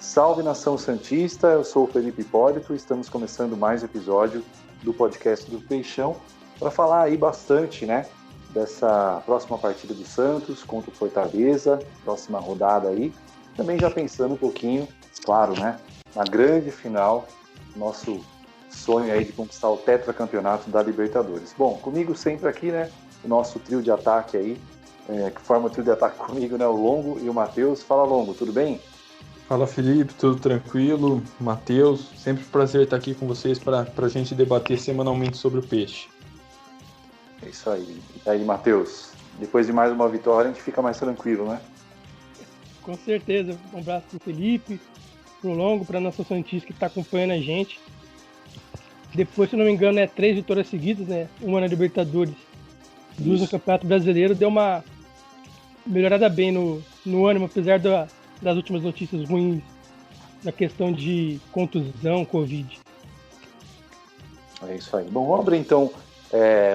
Salve Nação Santista, eu sou o Felipe Hipólito e estamos começando mais um episódio do podcast do Peixão para falar aí bastante, né, dessa próxima partida do Santos contra o Fortaleza, próxima rodada aí. Também já pensando um pouquinho, claro, né, na grande final, nosso sonho aí de conquistar o tetracampeonato da Libertadores. Bom, comigo sempre aqui, né, o nosso trio de ataque aí, que forma o trio de ataque comigo, né, o Longo e o Matheus. Fala, Longo, tudo bem? Fala, Felipe, tudo tranquilo? Matheus, sempre um prazer estar aqui com vocês para a gente debater semanalmente sobre o peixe. É isso aí. E aí, Matheus, depois de mais uma vitória, a gente fica mais tranquilo, né? Com certeza. Um abraço pro Felipe, pro Longo, pra Nação Santista que está acompanhando a gente. Depois, se não me engano, 3 vitórias seguidas, né? Uma na Libertadores, 2 no Campeonato Brasileiro. Deu uma melhorada bem no ânimo, apesar das últimas notícias ruins na questão de contusão, Covid. É isso aí. Bom, vamos abrir então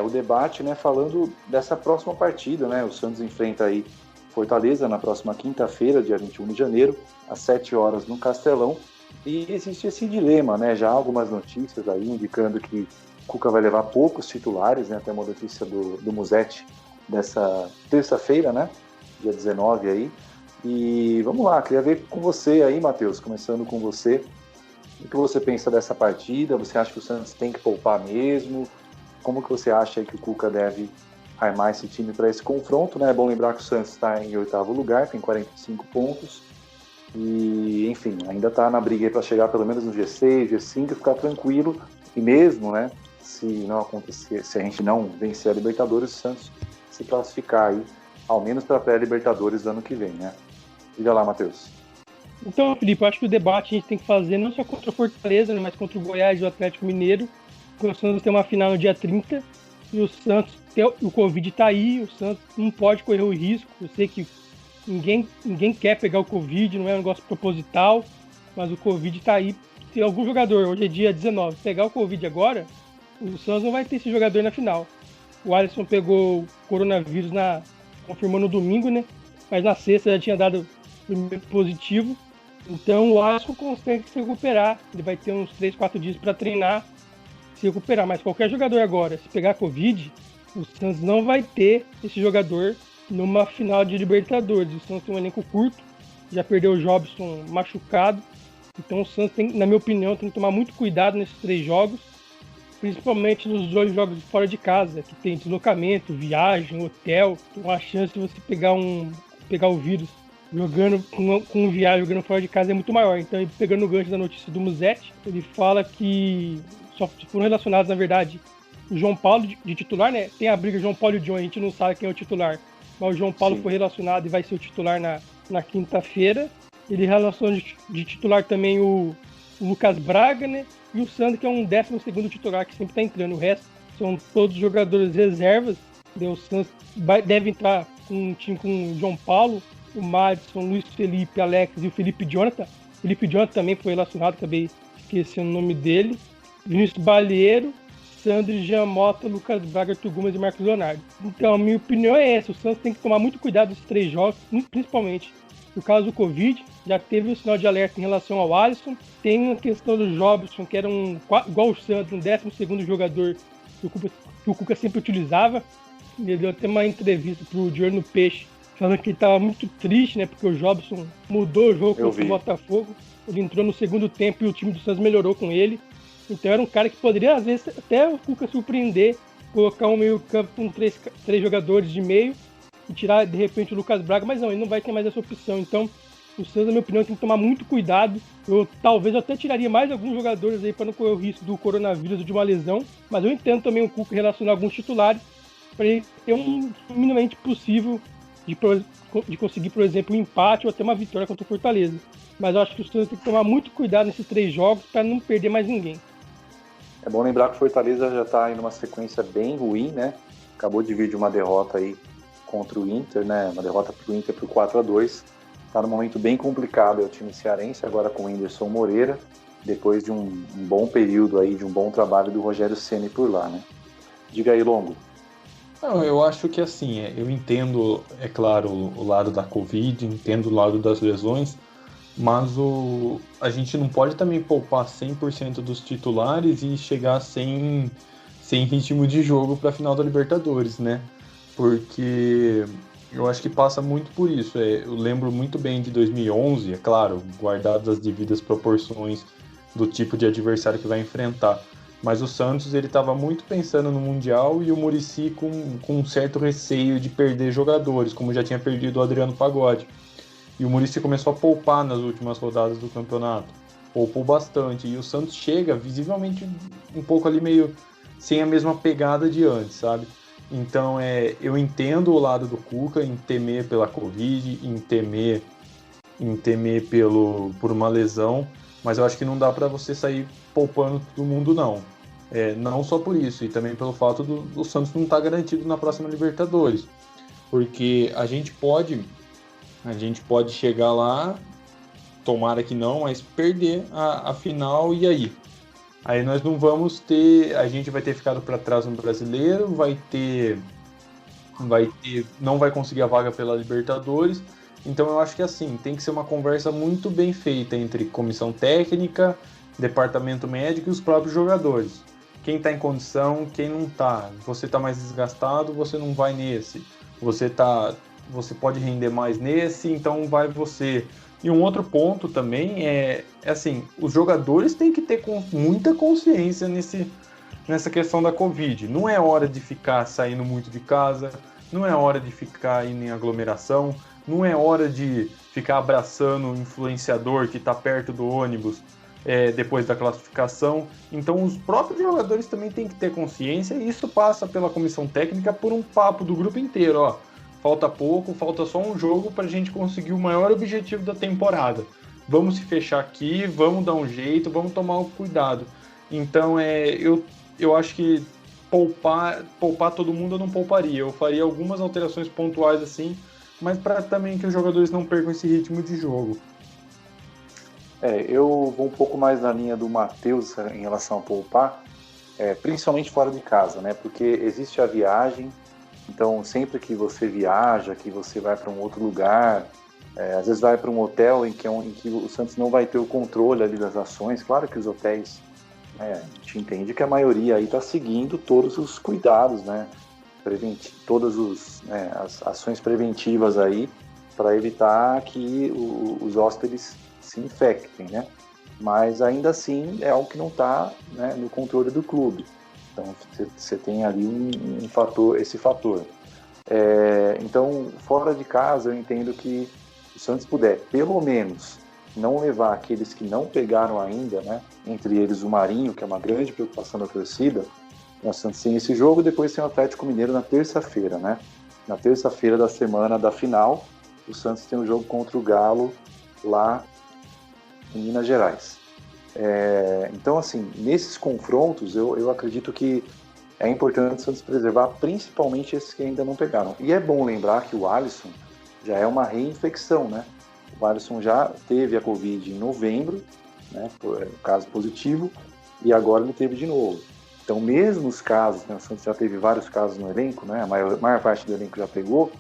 o debate, né, falando dessa próxima partida, né? O Santos enfrenta aí Fortaleza na próxima quinta-feira, dia 21 de janeiro, às 7 horas no Castelão. E existe esse dilema, né? Já há algumas notícias aí indicando que o Cuca vai levar poucos titulares, né? Até uma notícia do Musetti dessa terça-feira, né? Dia 19 aí. E vamos lá, queria ver com você aí, Matheus, começando com você. O que você pensa dessa partida? Você acha que o Santos tem que poupar mesmo? Como que você acha que o Cuca deve armar esse time para esse confronto, né? É bom lembrar que o Santos está em 8º lugar, tem 45 pontos. E, enfim, ainda está na briga para chegar pelo menos no G6, G5 e ficar tranquilo. E mesmo, né, se não acontecer, se a gente não vencer a Libertadores, o Santos se classificar aí, ao menos para a pré-Libertadores do ano que vem, né? Diga lá, Matheus. Então, Felipe, eu acho que o debate a gente tem que fazer não só contra o Fortaleza, mas contra o Goiás e o Atlético Mineiro. Porque o Santos tem uma final no dia 30 e o Santos, o Covid tá aí, o Santos não pode correr o risco. Eu sei que ninguém quer pegar o Covid, não é um negócio proposital, mas o Covid tá aí. Se algum jogador, hoje é dia 19, pegar o Covid agora, o Santos não vai ter esse jogador na final. O Alisson pegou o coronavírus, confirmou no domingo, né? Mas na sexta já tinha dado primeiro positivo. Então o Alisson consegue se recuperar. Ele vai ter uns 3, 4 dias para treinar, se recuperar. Mas qualquer jogador agora, se pegar Covid, o Santos não vai ter esse jogador numa final de Libertadores. O Santos tem um elenco curto, já perdeu o Jobson machucado. Então o Santos, na minha opinião, tem que tomar muito cuidado nesses 3 jogos, principalmente nos 2 jogos fora de casa, que tem deslocamento, viagem, hotel. Então a chance de você pegar o vírus jogando com viagem, jogando fora de casa é muito maior. Então, pegando o gancho da notícia do Musetti, ele fala que só foram relacionados, na verdade, o João Paulo de titular, né? Tem a briga João Paulo e John, a gente não sabe quem é o titular, mas o João Paulo Sim. Foi relacionado e vai ser o titular na quinta-feira. Ele relaciona de titular também o Lucas Braga, né? E o Sandro, que é um 12º titular que sempre está entrando. O resto são todos jogadores reservas. O Santos deve entrar com um time com o João Paulo, o Madison, Luiz Felipe, Alex e o Felipe Jonathan. Felipe Jonathan também foi relacionado, acabei esquecendo o nome dele. Vinícius Balieiro, Sandro, Jean Mota, Lucas Braga, Arthur Gomes e Marcos Leonardo. Então, a minha opinião é essa. O Santos tem que tomar muito cuidado nesses 3 jogos, principalmente por causa do Covid. Já teve um sinal de alerta em relação ao Alisson. Tem a questão do Jobson, que era igual o Santos, um 12º jogador que o Cuca sempre utilizava. Ele deu até uma entrevista pro Diário no Peixe, falando que ele estava muito triste, né? Porque o Jobson mudou o jogo contra o Botafogo. Ele entrou no segundo tempo e o time do Santos melhorou com ele. Então era um cara que poderia, às vezes, até o Cuca surpreender, colocar um meio campo com 3 jogadores de meio e tirar, de repente, o Lucas Braga. Mas não, ele não vai ter mais essa opção. Então, o Santos, na minha opinião, tem que tomar muito cuidado. Talvez eu até tiraria mais alguns jogadores aí para não correr o risco do coronavírus ou de uma lesão. Mas eu entendo também o Cuca relacionar alguns titulares para ele ter um minimamente possível de conseguir, por exemplo, um empate ou até uma vitória contra o Fortaleza. Mas eu acho que o Santos tem que tomar muito cuidado nesses 3 jogos para não perder mais ninguém. É bom lembrar que o Fortaleza já está em uma sequência bem ruim, né? Acabou de vir de uma derrota aí contra o Inter, né? Uma derrota para o Inter por 4-2. Está num momento bem complicado, é o time cearense, agora com o Whindersson Moreira, depois de um bom período aí, de um bom trabalho do Rogério Ceni por lá, né? Diga aí, Longo. Não, eu acho que assim, eu entendo, é claro, o lado da Covid, entendo o lado das lesões, mas a gente não pode também poupar 100% dos titulares e chegar sem ritmo de jogo para a final da Libertadores, né? Porque eu acho que passa muito por isso. Eu lembro muito bem de 2011, é claro, guardadas as devidas proporções do tipo de adversário que vai enfrentar. Mas o Santos ele estava muito pensando no Mundial e o Muricy com um certo receio de perder jogadores, como já tinha perdido o Adriano Pagode. E o Muricy começou a poupar nas últimas rodadas do campeonato. Poupou bastante. E o Santos chega visivelmente um pouco ali meio sem a mesma pegada de antes, sabe? Então eu entendo o lado do Cuca em temer pela Covid, em temer por uma lesão, mas eu acho que não dá para você sair poupando todo mundo, não. Não só por isso, e também pelo fato do Santos não estar garantido na próxima Libertadores. Porque a gente pode chegar lá, tomara que não, mas perder a final e aí? Aí nós não vamos ter, a gente vai ter ficado para trás no Brasileiro, não vai conseguir a vaga pela Libertadores. Então eu acho que assim, tem que ser uma conversa muito bem feita entre comissão técnica, departamento médico e os próprios jogadores. Quem está em condição, quem não está. Você está mais desgastado, você não vai nesse. Você pode render mais nesse, então vai você. E um outro ponto também é assim, os jogadores têm que ter muita consciência nessa questão da Covid. Não é hora de ficar saindo muito de casa, não é hora de ficar indo em aglomeração, não é hora de ficar abraçando o influenciador que está perto do ônibus depois da classificação. Então os próprios jogadores também têm que ter consciência e isso passa pela comissão técnica por um papo do grupo inteiro, ó. Falta pouco, falta só um jogo para a gente conseguir o maior objetivo da temporada. Vamos se fechar aqui, vamos dar um jeito, vamos tomar um cuidado. Então, eu acho que poupar todo mundo eu não pouparia. Eu faria algumas alterações pontuais assim, mas para também que os jogadores não percam esse ritmo de jogo. Eu vou um pouco mais na linha do Matheus em relação a poupar, principalmente fora de casa, né? Porque existe a viagem. Então, sempre que você viaja, que você vai para um outro lugar, às vezes vai para um hotel em que o Santos não vai ter o controle ali das ações. Claro que os hotéis, a gente entende que a maioria aí está seguindo todos os cuidados, né? Todas as ações preventivas aí para evitar que os hóspedes se infectem, né? Mas ainda assim é algo que não está, né, no controle do clube. Então, você tem ali esse fator. Então, fora de casa, eu entendo que o Santos puder, pelo menos, não levar aqueles que não pegaram ainda, né? Entre eles o Marinho, que é uma grande preocupação da torcida. O Santos tem esse jogo, depois tem o Atlético Mineiro na terça-feira, né? Na terça-feira da semana da final, o Santos tem um jogo contra o Galo lá em Minas Gerais. Então, assim, nesses confrontos, eu acredito que é importante o Santos preservar principalmente esses que ainda não pegaram. E é bom lembrar que o Alisson já é uma reinfecção, né? O Alisson já teve a Covid em novembro, né? Caso positivo, e agora ele teve de novo. Então, mesmo os casos, né? O Santos já teve vários casos no elenco, né? A maior parte do elenco já pegou.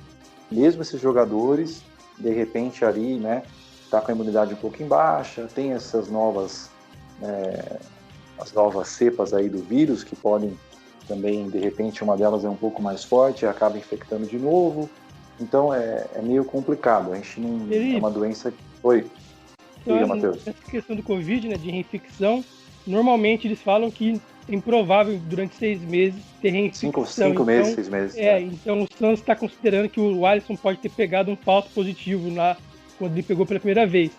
Mesmo esses jogadores, de repente ali, né? Tá com a imunidade um pouco em baixa, tem essas as novas cepas aí do vírus que podem também, de repente, uma delas é um pouco mais forte e acaba infectando de novo. Então é meio complicado. A gente não é uma doença. Oi. Diga, Matheus. Essa questão do Covid, né, de reinfecção, normalmente eles falam que é improvável durante 6 meses ter reinfecção. 5 meses, 6 meses. Então o Santos está considerando que o Alisson pode ter pegado um falso positivo lá quando ele pegou pela primeira vez.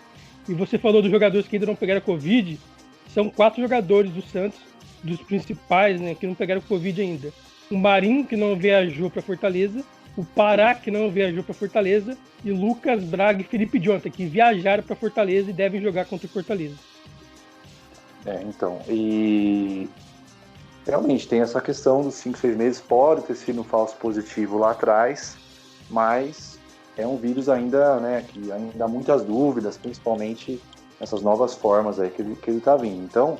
E você falou dos jogadores que ainda não pegaram Covid. São 4 jogadores do Santos, dos principais, né, que não pegaram Covid ainda. O Marinho, que não viajou para Fortaleza, o Pará, que não viajou para Fortaleza, e Lucas Braga e Felipe Jonathan, que viajaram para Fortaleza e devem jogar contra o Fortaleza. Então, e realmente tem essa questão dos 5, 6 meses, pode ter sido um falso positivo lá atrás, mas é um vírus ainda, né, que ainda há muitas dúvidas, principalmente essas novas formas aí que ele está vindo. Então,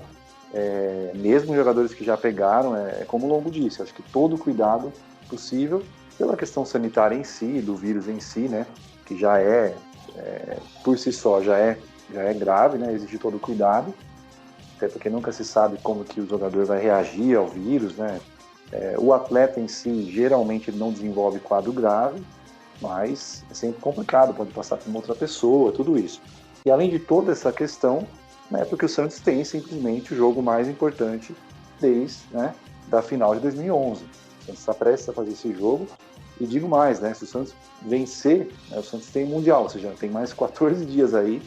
mesmo jogadores que já pegaram, como o Longo disse, acho que todo o cuidado possível pela questão sanitária em si, do vírus em si, né, que já por si só, já é já é grave, né? Exige todo o cuidado, até porque nunca se sabe como que o jogador vai reagir ao vírus, né? O atleta em si, geralmente, ele não desenvolve quadro grave, mas é sempre complicado, pode passar por uma outra pessoa, tudo isso. E além de toda essa questão, né, porque o Santos tem simplesmente o jogo mais importante desde, né, da final de 2011. O Santos está prestes a fazer esse jogo, e digo mais, né, se o Santos vencer, né, o Santos tem Mundial, ou seja, tem mais 14 dias aí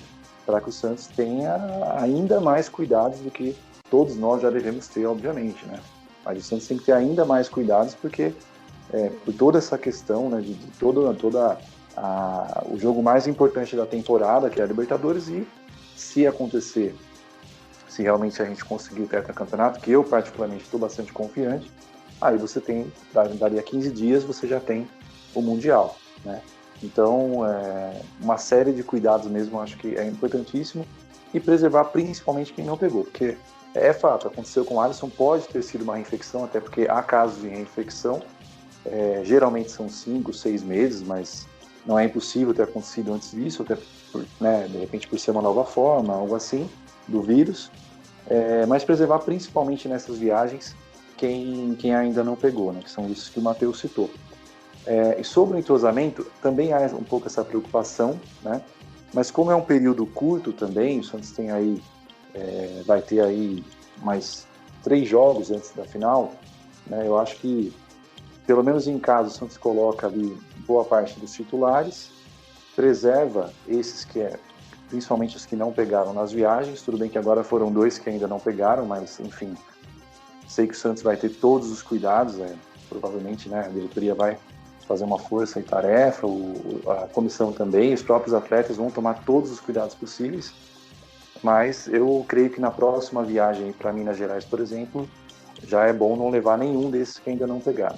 para que o Santos tenha ainda mais cuidados do que todos nós já devemos ter, obviamente, né? Mas o Santos tem que ter ainda mais cuidados porque por toda essa questão, né, de o jogo mais importante da temporada, que é a Libertadores, e se acontecer, se realmente a gente conseguir o tetracampeonato, que eu particularmente estou bastante confiante, aí você tem, daria 15 dias, você já tem o Mundial, né? Então, uma série de cuidados mesmo, acho que é importantíssimo, e preservar principalmente quem não pegou, porque é fato, aconteceu com o Alisson, pode ter sido uma reinfecção, até porque há casos de reinfecção, geralmente são 5, 6 meses, mas não é impossível ter acontecido antes disso, até né, de repente por ser uma nova forma, algo assim, do vírus, mas preservar principalmente nessas viagens quem ainda não pegou, né, que são isso que o Matheus citou. E sobre o entrosamento, também há um pouco essa preocupação, né, mas como é um período curto também, o Santos tem aí, vai ter aí mais 3 jogos antes da final, né, eu acho que pelo menos em casa, o Santos coloca ali boa parte dos titulares, preserva esses principalmente os que não pegaram nas viagens, tudo bem que agora foram 2 que ainda não pegaram, mas enfim, sei que o Santos vai ter todos os cuidados, provavelmente, né, a diretoria vai fazer uma força e tarefa, a comissão também, os próprios atletas vão tomar todos os cuidados possíveis, mas eu creio que na próxima viagem para Minas Gerais, por exemplo, já é bom não levar nenhum desses que ainda não pegaram.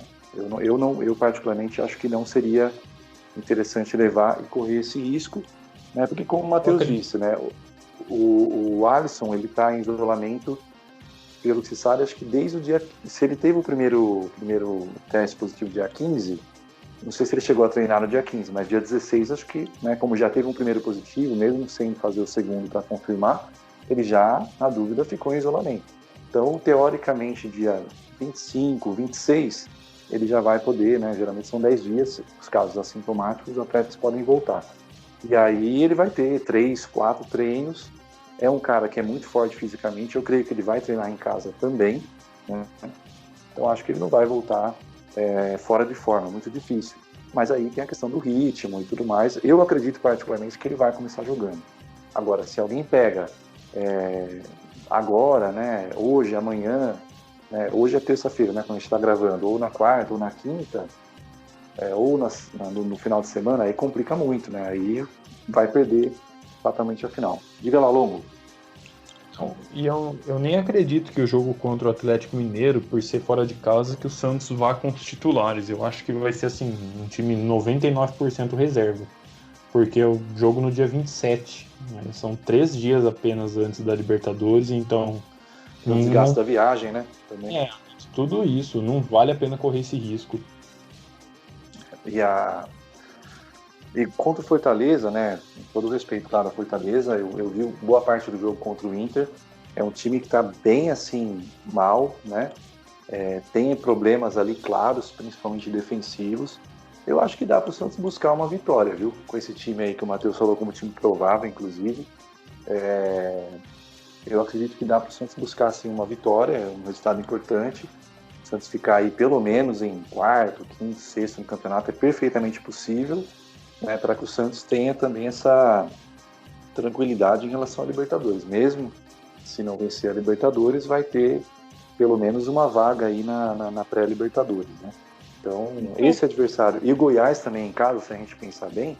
Eu particularmente acho que não seria interessante levar e correr esse risco, né? Porque como o Matheus disse, né? O Alisson, ele está em isolamento, pelo que se sabe, acho que desde o dia... Se ele teve o primeiro teste positivo dia 15, não sei se ele chegou a treinar no dia 15, mas dia 16, acho que, né, como já teve um primeiro positivo, mesmo sem fazer o segundo para confirmar, ele já, na dúvida, ficou em isolamento. Então, teoricamente, dia 25, 26... ele já vai poder, né, geralmente são 10 dias, os casos assintomáticos, os atletas podem voltar. E aí ele vai ter 3, 4 treinos, é um cara que é muito forte fisicamente, eu creio que ele vai treinar em casa também, né? Então acho que ele não vai voltar fora de forma, muito difícil. Mas aí tem a questão do ritmo e tudo mais, eu acredito particularmente que ele vai começar jogando. Agora, se alguém pega agora, né, hoje, amanhã, hoje é terça-feira, né, quando a gente está gravando, ou na quarta, ou na quinta, ou no final de semana, aí complica muito, né? Aí vai perder fatalmente a final. Diga lá, Longo. E eu nem acredito que o jogo contra o Atlético Mineiro, por ser fora de casa, que o Santos vá com os titulares. Eu acho que vai ser assim, um time 99% reserva. Porque é o jogo no dia 27. Né? São 3 dias apenas antes da Libertadores, então... O desgaste da viagem, né? Também. Tudo isso, não vale a pena correr esse risco. E contra o Fortaleza, né? Com todo respeito, claro, a Fortaleza, eu vi boa parte do jogo contra o Inter. É um time que está bem, assim, mal, né? Tem problemas ali claros, principalmente defensivos. Eu acho que dá para o Santos buscar uma vitória, viu? Com esse time aí que o Matheus falou como time provável, inclusive. Eu acredito que dá para o Santos buscar assim, uma vitória, um resultado importante. O Santos ficar aí pelo menos em quarto, quinto, sexto no campeonato é perfeitamente possível, né, para que o Santos tenha também essa tranquilidade em relação à Libertadores. Mesmo se não vencer a Libertadores, vai ter pelo menos uma vaga aí na pré-Libertadores, né? Então, esse adversário, e o Goiás também em casa, se a gente pensar bem,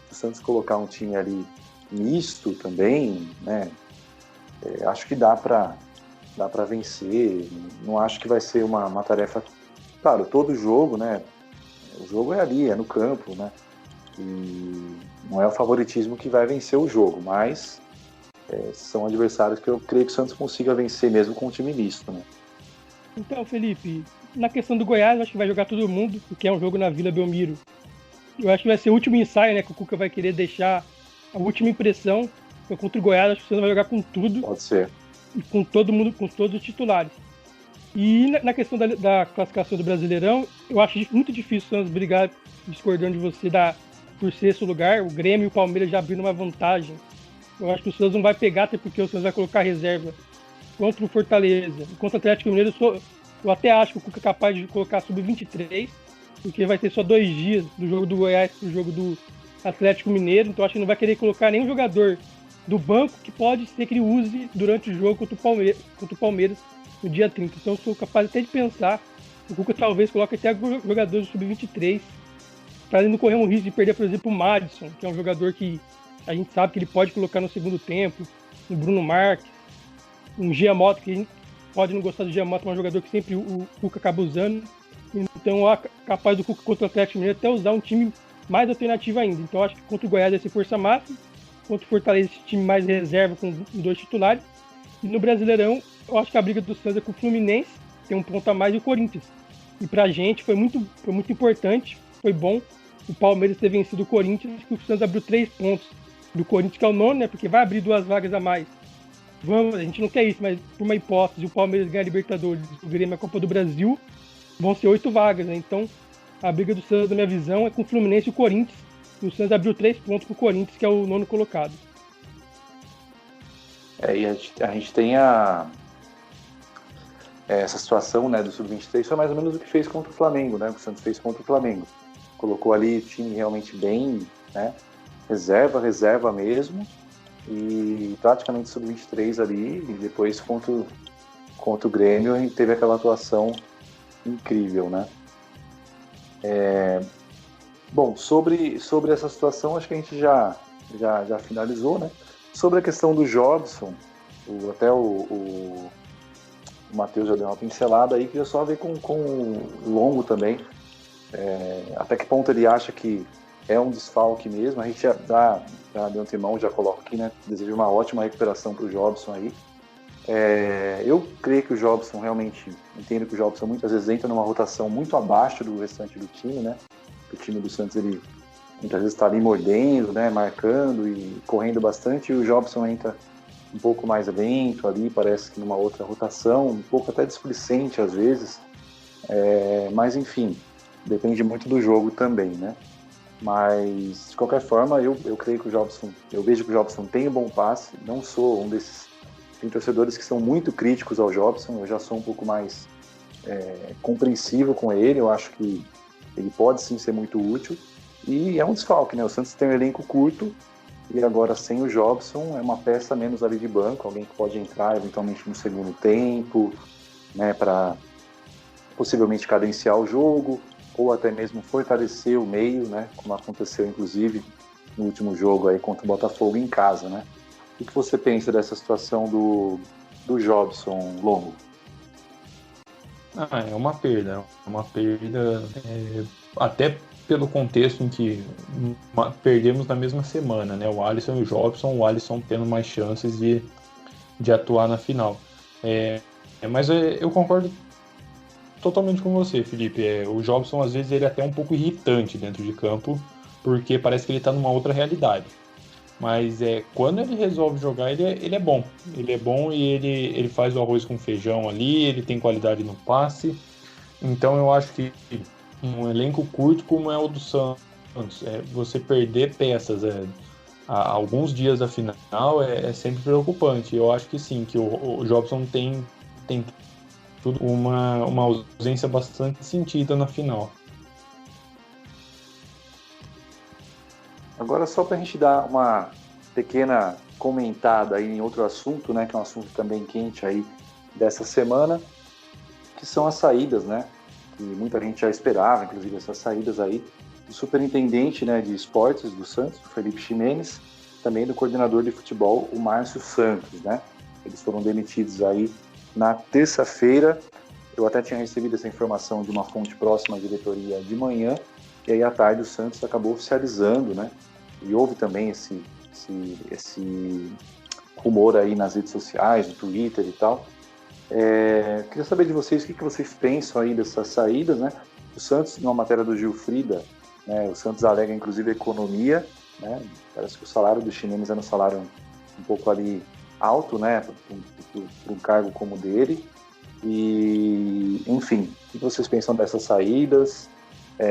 se o Santos colocar um time ali misto também, né? Acho que dá para vencer, não acho que vai ser uma tarefa... Claro, todo jogo, né? O jogo é ali, é no campo, né? E não é o favoritismo que vai vencer o jogo, mas são adversários que eu creio que o Santos consiga vencer mesmo com um time misto, né? Então, Felipe, na questão do Goiás, eu acho que vai jogar todo mundo, porque é um jogo na Vila Belmiro. Eu acho que vai ser o último ensaio, né? Que o Cuca vai querer deixar a última impressão. Então, contra o Goiás, acho que o Santos vai jogar com tudo. Pode ser. E com todo mundo, com todos os titulares. E na questão da classificação do Brasileirão, eu acho muito difícil o Santos brigar, discordando de você, por sexto lugar. O Grêmio e o Palmeiras já abriram uma vantagem. Eu acho que o Santos não vai pegar, até porque o Santos vai colocar reserva contra o Fortaleza. Contra o Atlético Mineiro, eu até acho que o Cuca é capaz de colocar sub-23, porque vai ter só 2 dias do jogo do Goiás para o jogo do Atlético Mineiro. Então acho que não vai querer colocar nenhum jogador do banco que pode ser que ele use durante o jogo contra o Palmeiras no dia 30. Então eu sou capaz até de pensar, o Cuca talvez coloque até jogadores do sub-23, para ele não correr um risco de perder, por exemplo, o Madison, que é um jogador que a gente sabe que ele pode colocar no segundo tempo, o Bruno Marques, um Giamotto, que a gente pode não gostar do Giamotto, mas é um jogador que sempre o Cuca acaba usando. Então é capaz do Cuca contra o Atlético Mineiro até usar um time mais alternativo ainda. Então acho que contra o Goiás vai ser força máxima, contra o Fortaleza esse time mais reserva com 2 titulares. E no Brasileirão, eu acho que a briga do Santos é com o Fluminense, tem um ponto a mais, e o Corinthians. E pra gente foi muito importante, foi bom o Palmeiras ter vencido o Corinthians, que o Santos abriu 3 pontos do Corinthians, que é o nono, né? Porque vai abrir 2 vagas a mais. A gente não quer isso, mas por uma hipótese, o Palmeiras ganhar a Libertadores, o Grêmio a Copa do Brasil, vão ser 8 vagas, né? Então, a briga do Santos, na minha visão, é com o Fluminense e o Corinthians. E o Santos abriu 3 pontos pro Corinthians, que é o nono colocado. E a gente tem essa situação, né, do Sub-23, foi mais ou menos o que fez contra o Flamengo, né? O que o Santos fez contra o Flamengo. Colocou ali o time realmente bem, né? Reserva mesmo. E praticamente Sub-23 ali, e depois contra o Grêmio, a gente teve aquela atuação incrível, né? Bom, sobre essa situação, acho que a gente já finalizou, né? Sobre a questão do Jobson, até o Matheus já deu uma pincelada aí, queria só ver com o Longo também, até que ponto ele acha que é um desfalque mesmo. A gente já de antemão, já coloco aqui, né? Desejo uma ótima recuperação para o Jobson aí. Eu creio que o Jobson realmente, entendo que o Jobson muitas vezes entra numa rotação muito abaixo do restante do time, né? O time do Santos, ele muitas vezes está ali mordendo, né? Marcando e correndo bastante, e o Jobson entra um pouco mais lento ali, parece que numa outra rotação, um pouco até displicente às vezes, mas enfim, depende muito do jogo também, né? Mas de qualquer forma, eu creio que eu vejo que o Jobson tem um bom passe. Não sou um desses, tem torcedores que são muito críticos ao Jobson, eu já sou um pouco mais compreensivo com ele. Eu acho que ele pode sim ser muito útil, e é um desfalque, né? O Santos tem um elenco curto, e agora sem o Jobson é uma peça menos ali de banco, alguém que pode entrar eventualmente no segundo tempo, né, para possivelmente cadenciar o jogo, ou até mesmo fortalecer o meio, né, como aconteceu inclusive no último jogo aí contra o Botafogo em casa, né? O que você pensa dessa situação do Jobson, Longo? É uma perda, até pelo contexto em que perdemos na mesma semana, né? O Alisson e o Jobson, o Alisson tendo mais chances de atuar na final. Mas eu concordo totalmente com você, Felipe. O Jobson, às vezes, ele é até um pouco irritante dentro de campo, porque parece que ele está numa outra realidade. Mas quando ele resolve jogar, ele é bom. Ele é bom e ele faz o arroz com feijão ali, ele tem qualidade no passe. Então eu acho que um elenco curto como é o do Santos, você perder peças há alguns dias da final é sempre preocupante. Eu acho que sim, que o Jobson tem tudo uma ausência bastante sentida na final. Agora, só para a gente dar uma pequena comentada aí em outro assunto, né, que é um assunto também quente aí dessa semana, que são as saídas, né, que muita gente já esperava, inclusive essas saídas aí do superintendente, né, de esportes do Santos, o Felipe Ximenes, também do coordenador de futebol, o Márcio Santos, né. Eles foram demitidos aí na terça-feira. Eu até tinha recebido essa informação de uma fonte próxima à diretoria de manhã, e aí à tarde o Santos acabou oficializando, né? E houve também esse rumor aí nas redes sociais, no Twitter e tal. Queria saber de vocês o que vocês pensam aí dessas saídas, né? O Santos, numa matéria do Gilfrida, né, o Santos alega inclusive economia, né? Parece que o salário do Ximenes é um salário um pouco ali alto, né, para um cargo como o dele. E, enfim, o que vocês pensam dessas saídas?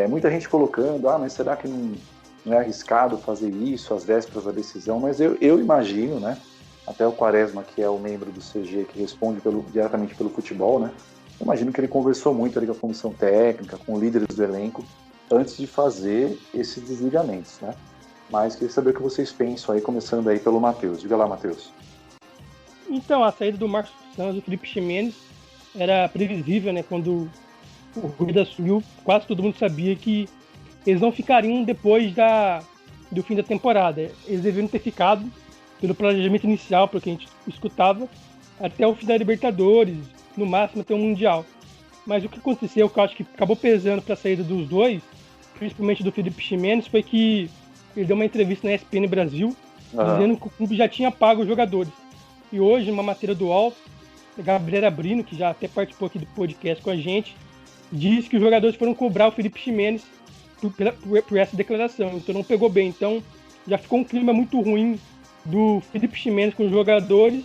Muita gente colocando, mas será que não é arriscado fazer isso às vésperas da decisão? Mas eu imagino, né, até o Quaresma, que é o membro do CG, que responde diretamente pelo futebol, né, eu imagino que ele conversou muito ali com a comissão técnica, com líderes do elenco, antes de fazer esses desligamentos, né? Mas queria saber o que vocês pensam aí, começando aí pelo Matheus. Diga lá, Matheus. Então, a saída do Marcos Santos e do Felipe Ximenes era previsível, né? Quando o Rueda assumiu, quase todo mundo sabia que eles não ficariam depois do fim da temporada. Eles deveriam ter ficado, pelo planejamento inicial, pelo que a gente escutava, até o fim da Libertadores, no máximo até o Mundial. Mas o que aconteceu, que eu acho que acabou pesando para a saída dos dois, principalmente do Felipe Ximenes, foi que ele deu uma entrevista na ESPN Brasil, dizendo que o clube já tinha pago os jogadores. E hoje, numa matéria do UOL, a Gabriela Brino, que já até participou aqui do podcast com a gente, disse que os jogadores foram cobrar o Felipe Ximenes por essa declaração. Então não pegou bem. Então já ficou um clima muito ruim do Felipe Ximenes com os jogadores.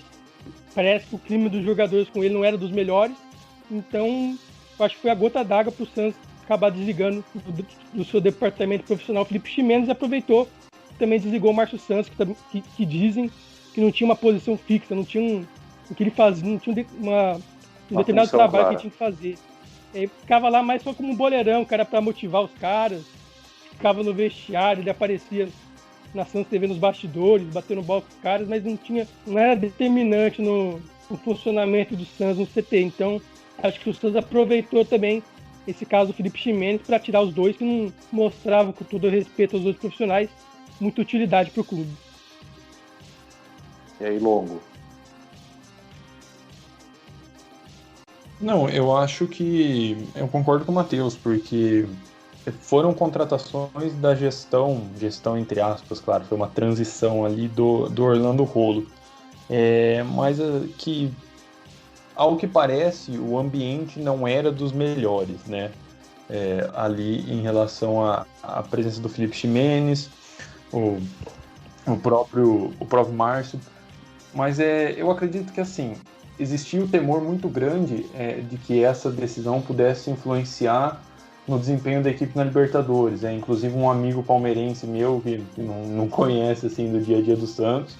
Parece que o clima dos jogadores com ele não era dos melhores. Então eu acho que foi a gota d'água para o Santos acabar desligando do seu departamento profissional. O Felipe Ximenes aproveitou, também desligou o Márcio Santos, que dizem que não tinha uma posição fixa, não tinha o que ele fazia, não tinha um determinado trabalho clara que ele tinha que fazer. Ele ficava lá mais só como um boleirão, cara, para motivar os caras, ficava no vestiário, ele aparecia na Santos TV nos bastidores, batendo bola com os caras, mas não era determinante no funcionamento do Santos no CT. Então, acho que o Santos aproveitou também esse caso do Felipe Ximenes para tirar os dois, que não mostravam, com todo respeito aos dois profissionais, muita utilidade para o clube. E aí, Longo? Não, eu acho que eu concordo com o Matheus, porque foram contratações da gestão entre aspas, claro, foi uma transição ali do Orlando Rolo. Mas que, ao que parece, o ambiente não era dos melhores, né? Ali em relação à presença do Felipe Ximenes, o próprio Márcio. Mas eu acredito que, assim, existia o temor muito grande de que essa decisão pudesse influenciar no desempenho da equipe na Libertadores. Inclusive um amigo palmeirense meu, que não conhece assim, do dia a dia do Santos,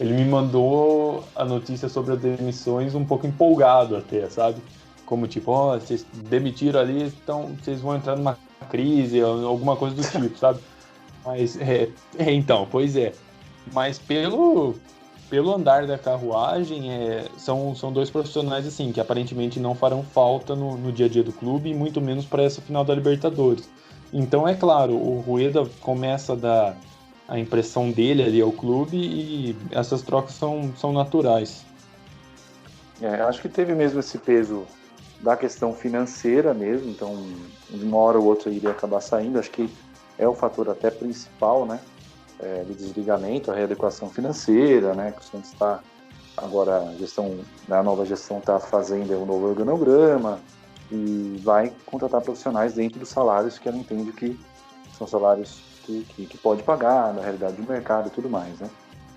ele me mandou a notícia sobre as demissões um pouco empolgado até, sabe? Como tipo, vocês demitiram ali, então vocês vão entrar numa crise, alguma coisa do tipo, sabe? Mas, então, pois é. Mas pelo andar da carruagem, são dois profissionais assim que aparentemente não farão falta no dia a dia do clube, e muito menos para essa final da Libertadores. Então, é claro, o Rueda começa a dar a impressão dele ali ao clube, e essas trocas são naturais. Acho que teve mesmo esse peso da questão financeira mesmo, então uma hora ou outra iria acabar saindo. Acho que é o fator até principal, né? Do desligamento, a readequação financeira, né, que o Santos está agora, a nova gestão está fazendo um novo organograma e vai contratar profissionais dentro dos salários que ela entende que são salários que pode pagar, na realidade do mercado e tudo mais, né.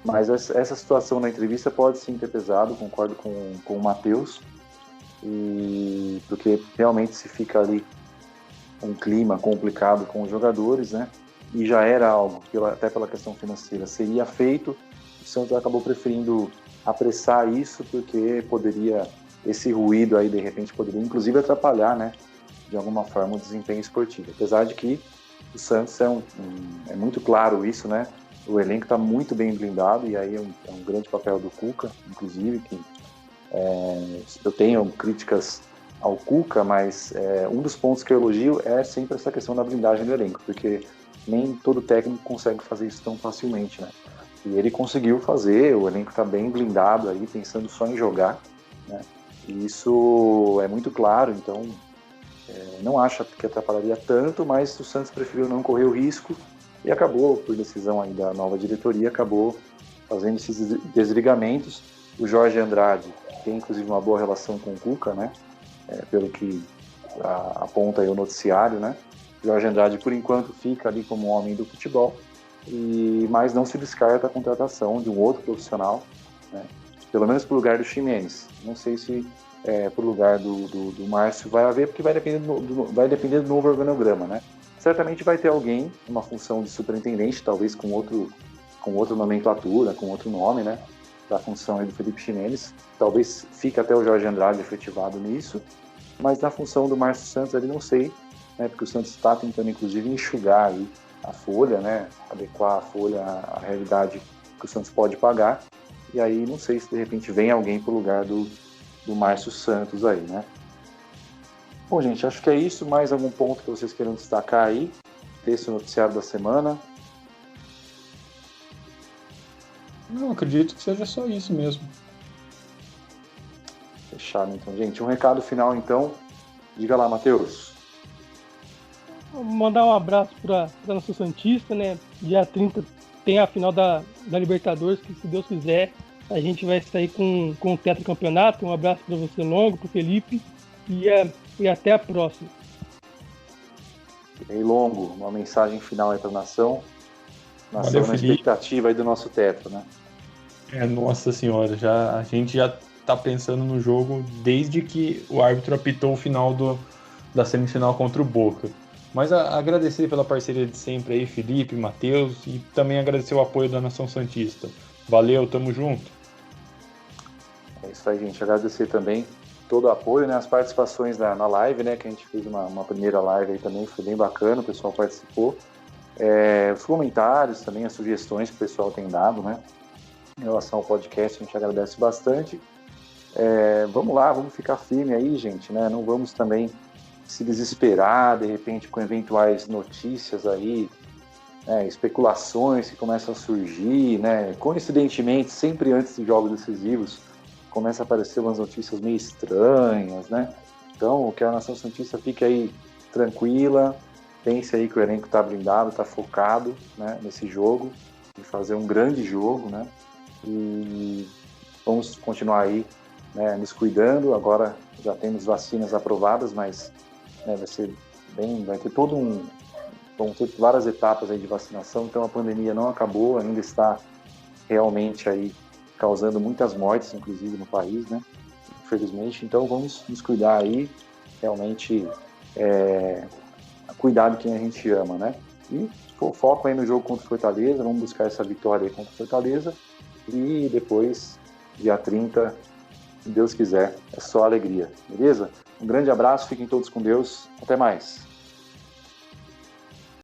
Mas essa situação na entrevista pode sim ter pesado, concordo com o Matheus, porque realmente se fica ali um clima complicado com os jogadores, né, e já era algo que, até pela questão financeira, seria feito. O Santos acabou preferindo apressar isso, porque esse ruído aí, de repente, poderia inclusive atrapalhar, né, de alguma forma, o desempenho esportivo. Apesar de que o Santos é muito claro isso, né, o elenco está muito bem blindado, e aí é um grande papel do Cuca, inclusive, que eu tenho críticas ao Cuca, mas um dos pontos que eu elogio é sempre essa questão da blindagem do elenco, porque nem todo técnico consegue fazer isso tão facilmente, né? E ele conseguiu fazer, o elenco está bem blindado aí, pensando só em jogar, né? E isso é muito claro, então não acho que atrapalharia tanto, mas o Santos preferiu não correr o risco e acabou, por decisão aí da nova diretoria, acabou fazendo esses desligamentos. O Jorge Andrade tem inclusive uma boa relação com o Cuca, né? Pelo que aponta aí o noticiário, né? Jorge Andrade, por enquanto, fica ali como homem do futebol, mas não se descarta a contratação de um outro profissional, né? Pelo menos para o lugar do Ximenes. Não sei se para o lugar do Márcio vai haver, porque vai depender do novo organograma, né? Certamente vai ter alguém, uma função de superintendente, talvez com outra nomenclatura, com outro nome, né? Da função aí do Felipe Ximenes. Talvez fique até o Jorge Andrade efetivado nisso, mas na função do Márcio Santos ali não sei, né? Porque o Santos está tentando, inclusive, enxugar aí a folha, né? Adequar a folha à realidade que o Santos pode pagar. E aí não sei se de repente vem alguém para o lugar do Márcio Santos aí, né? Bom, gente, acho que é isso. Mais algum ponto que vocês queiram destacar aí desse noticiário da semana? Não, acredito que seja só isso mesmo. Fechado, então, gente. Um recado final, então. Diga lá, Matheus. Vou mandar um abraço para nossa Santista, né? Dia 30 tem a final da Libertadores, que se Deus quiser, a gente vai sair com o tetracampeonato. Um abraço para você, Longo, para o Felipe, e até a próxima. E aí, Longo, uma mensagem final aí para a nação. Valeu, na expectativa aí do nosso tetra, né? Nossa senhora, a gente já tá pensando no jogo desde que o árbitro apitou o final da semifinal contra o Boca. Mas agradecer pela parceria de sempre aí, Felipe, Matheus, e também agradecer o apoio da Nação Santista. Valeu, tamo junto. É isso aí, gente. Agradecer também todo o apoio, né? As participações na live, né? Que a gente fez uma primeira live aí também, foi bem bacana, o pessoal participou. Os comentários também, as sugestões que o pessoal tem dado, né? Em relação ao podcast, a gente agradece bastante. Vamos lá, vamos ficar firme aí, gente, né? Não vamos também se desesperar, de repente, com eventuais notícias aí, especulações que começam a surgir, né? Coincidentemente, sempre antes de jogos decisivos, começa a aparecer umas notícias meio estranhas, né? Então, que a Nação Santista fique aí tranquila, pense aí que o elenco está blindado, está focado, né, nesse jogo, em fazer um grande jogo, né? E vamos continuar aí, né, nos cuidando. Agora já temos vacinas aprovadas, mas vai ter vão ter várias etapas aí de vacinação, então a pandemia não acabou, ainda está realmente aí causando muitas mortes, inclusive no país, né? Infelizmente, então vamos nos cuidar aí, realmente cuidar de quem a gente ama, né? E foco aí no jogo contra o Fortaleza, vamos buscar essa vitória aí contra o Fortaleza e depois, dia 30, se Deus quiser, é só alegria, beleza? Um grande abraço, fiquem todos com Deus, até mais.